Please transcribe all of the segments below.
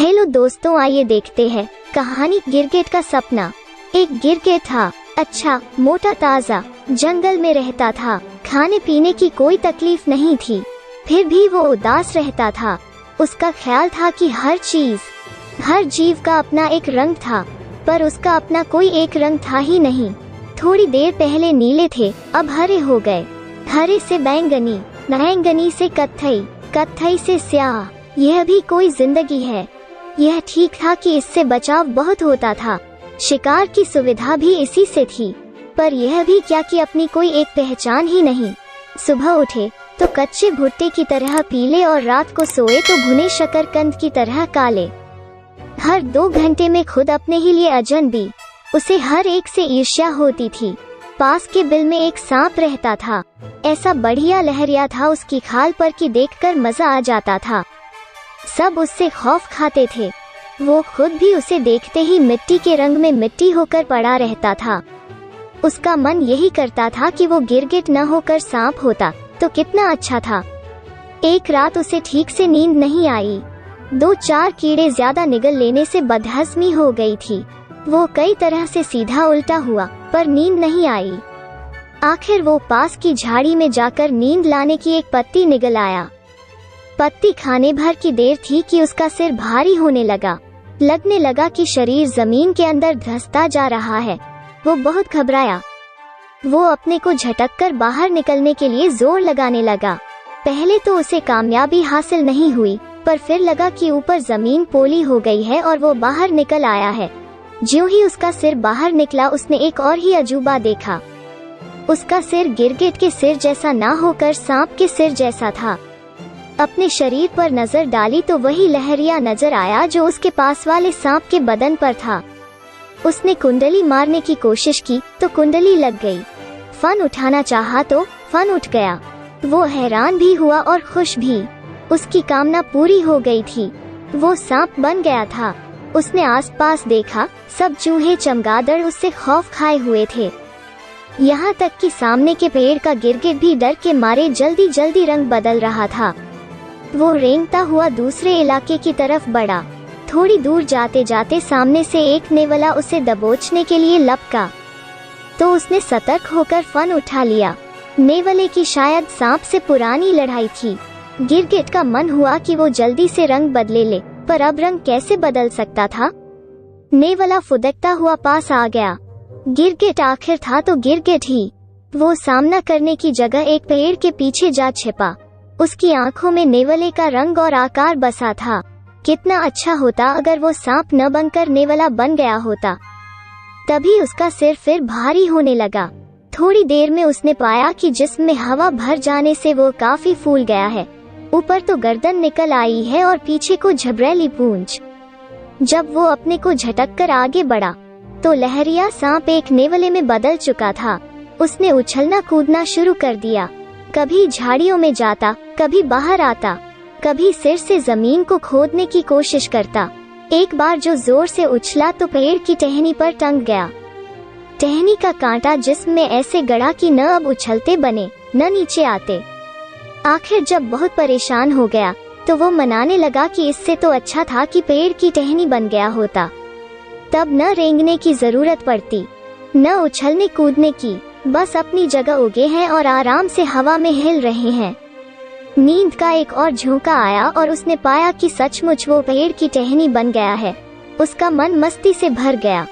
Hello दोस्तों, आइए देखते हैं कहानी गिरगिट का सपना। एक गिरगिट था, अच्छा मोटा ताजा, जंगल में रहता था। खाने पीने की कोई तकलीफ नहीं थी, फिर भी वो उदास रहता था। उसका ख्याल था कि हर जीव का अपना एक रंग था, पर उसका अपना कोई एक रंग था ही नहीं। थोड़ी देर पहले नीले थे, अब हरे हो गए। हरे से बैंगनी, बैंगनी से कत्थई, कत्थई से स्याह। यह भी कोई जिंदगी है। यह ठीक था कि इससे बचाव बहुत होता था, शिकार की सुविधा भी इसी से थी। पर यह भी क्या कि अपनी कोई एक पहचान ही नहीं। सुबह उठे तो कच्चे भुट्टे की तरह पीले और रात को सोए तो भुने शकरकंद की तरह काले। हर 2 घंटे में खुद अपने ही लिए अजनबी। उसे हर एक से ईर्ष्या होती थी। पास के बिल में एक सांप रहता था, ऐसा बढ़िया लहरिया था उसकी खाल पर कि देखकर मजा आ जाता था। सब उससे खौफ खाते थे। वो खुद भी उसे देखते ही मिट्टी के रंग में मिट्टी होकर पड़ा रहता था। उसका मन यही करता था कि वो गिरगिट न होकर सांप होता तो कितना अच्छा था। एक रात उसे ठीक से नींद नहीं आई। 2-4 कीड़े ज्यादा निगल लेने से बदहजमी हो गई थी। वो कई तरह से सीधा उल्टा हुआ, पर नींद नहीं आई। आखिर वो पास की झाड़ी में जाकर नींद लाने की एक पत्ती निगल आया। पत्ती खाने भर की देर थी कि उसका सिर भारी होने लगा। लगने लगा कि शरीर जमीन के अंदर धंसता जा रहा है। वो बहुत घबराया। वो अपने को झटककर बाहर निकलने के लिए जोर लगाने लगा। पहले तो उसे कामयाबी हासिल नहीं हुई, पर फिर लगा कि ऊपर जमीन पोली हो गई है और वो बाहर निकल आया है। ज्यों ही उसका सिर बाहर निकला, उसने एक और ही अजूबा देखा। उसका सिर गिरगिट के सिर जैसा ना होकर सांप के सिर जैसा था। अपने शरीर पर नजर डाली तो वही लहरिया नजर आया जो उसके पास वाले सांप के बदन पर था। उसने कुंडली मारने की कोशिश की तो कुंडली लग गई। फन उठाना चाहा तो फन उठ गया। वो हैरान भी हुआ और खुश भी। उसकी कामना पूरी हो गई थी। वो सांप बन गया था। उसने आसपास देखा, सब चूहे चमगादड़ उससे खौफ खाए हुए थे। यहाँ तक कि सामने के पेड़ का गिरगिट भी डर के मारे जल्दी जल्दी रंग बदल रहा था। वो रेंगता हुआ दूसरे इलाके की तरफ बढ़ा। थोड़ी दूर जाते जाते सामने से एक नेवला उसे दबोचने के लिए लपका, तो उसने सतर्क होकर फन उठा लिया। नेवले की शायद सांप से पुरानी लड़ाई थी। गिरगिट का मन हुआ कि वो जल्दी से रंग बदले ले, पर अब रंग कैसे बदल सकता था। नेवला फुदकता हुआ पास आ गया। गिरगिट आखिर था तो गिरगिट ही। वो सामना करने की जगह एक पेड़ के पीछे जा छिपा। उसकी आंखों में नेवले का रंग और आकार बसा था। कितना अच्छा होता अगर वो सांप न बनकर नेवला बन गया होता। तभी उसका सिर फिर भारी होने लगा। थोड़ी देर में उसने पाया कि जिस्म में हवा भर जाने से वो काफी फूल गया है। ऊपर तो गर्दन निकल आई है और पीछे को झबरेली पूंछ। जब वो अपने को झटककर आगे बढ़ा तो लहरिया सांप एक नेवले में बदल चुका था। उसने उछलना कूदना शुरू कर दिया। कभी झाड़ियों में जाता, कभी बाहर आता, कभी सिर से जमीन को खोदने की कोशिश करता। एक बार जो जोर से उछला तो पेड़ की टहनी पर टंग गया। टहनी का कांटा जिस्म में ऐसे गड़ा कि न अब उछलते बने न नीचे आते। आखिर जब बहुत परेशान हो गया तो वो मनाने लगा कि इससे तो अच्छा था कि पेड़ की टहनी बन गया होता। तब न रेंगने की जरूरत पड़ती, न उछलने कूदने की, बस अपनी जगह उगे हैं और आराम से हवा में हिल रहे हैं। नींद का एक और झोंका आया और उसने पाया कि सचमुच वो पेड़ की टहनी बन गया है। उसका मन मस्ती से भर गया।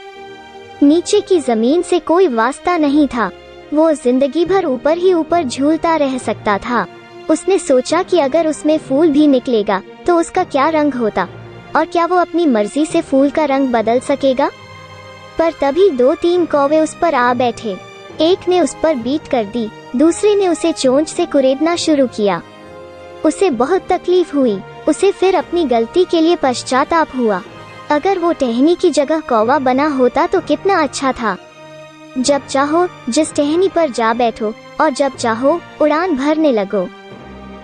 नीचे की जमीन से कोई वास्ता नहीं था। वो जिंदगी भर ऊपर ही ऊपर झूलता रह सकता था। उसने सोचा कि अगर उसमें फूल भी निकलेगा तो उसका क्या रंग होता, और क्या वो अपनी मर्जी से फूल का रंग बदल सकेगा। पर तभी 2-3 कौवे उस पर आ बैठे। एक ने उस पर बीट कर दी, दूसरे ने उसे चोंच से कुरेदना शुरू किया। उसे बहुत तकलीफ हुई। उसे फिर अपनी गलती के लिए पश्चाताप हुआ। अगर वो टहनी की जगह कौवा बना होता तो कितना अच्छा था। जब चाहो जिस टहनी पर जा बैठो और जब चाहो उड़ान भरने लगो।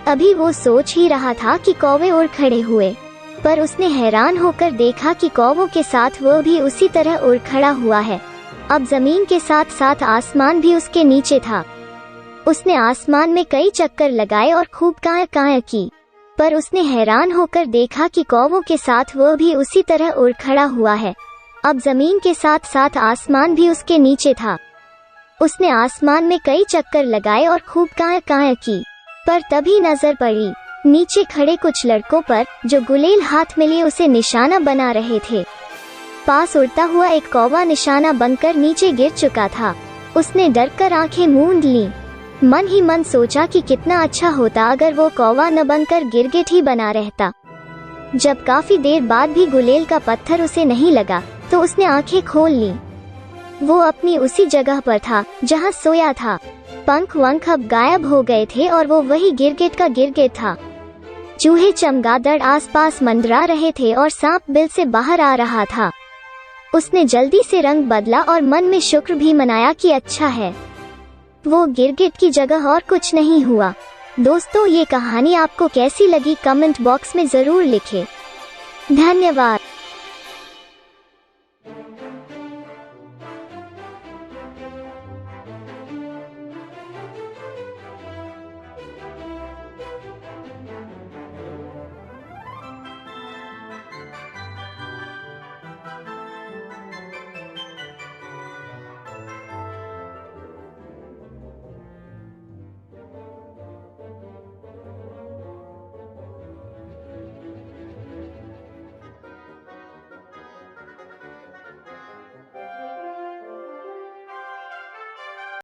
अभी वो सोच ही रहा था कि कौवे उड़ खड़े हुए, पर उसने हैरान होकर देखा कि कौवों के साथ वो भी उसी तरह उड़ खड़ा हुआ है। अब जमीन के साथ साथ आसमान भी उसके नीचे था। उसने आसमान में कई चक्कर लगाए और खूब काया काया की, पर उसने हैरान होकर देखा कि कौवों के साथ वह भी उसी तरह उड़ खड़ा हुआ है। अब जमीन के साथ साथ आसमान भी उसके नीचे था। उसने आसमान में कई चक्कर लगाए और खूब काया काया की, पर तभी नजर पड़ी नीचे खड़े कुछ लड़कों पर, जो गुलेल हाथ में लिए उसे निशाना बना रहे थे। पास उड़ता हुआ एक कौवा निशाना बनकर नीचे गिर चुका था। उसने डरकर आंखें मूंद ली। मन ही मन सोचा कि कितना अच्छा होता अगर वो कौवा न बनकर गिरगिट ही बना रहता। जब काफी देर बाद भी गुलेल का पत्थर उसे नहीं लगा तो उसने आंखें खोल ली। वो अपनी उसी जगह पर था जहां सोया था। पंख वंख अब गायब हो गए थे और वो वही गिरगिट का गिरगिट था। चूहे चमगादड़ आसपास मंडरा रहे थे और सांप बिल से बाहर आ रहा था। उसने जल्दी से रंग बदला और मन में शुक्र भी मनाया कि अच्छा है वो गिरगिट की जगह और कुछ नहीं हुआ। दोस्तों, ये कहानी आपको कैसी लगी कमेंट बॉक्स में जरूर लिखें। धन्यवाद।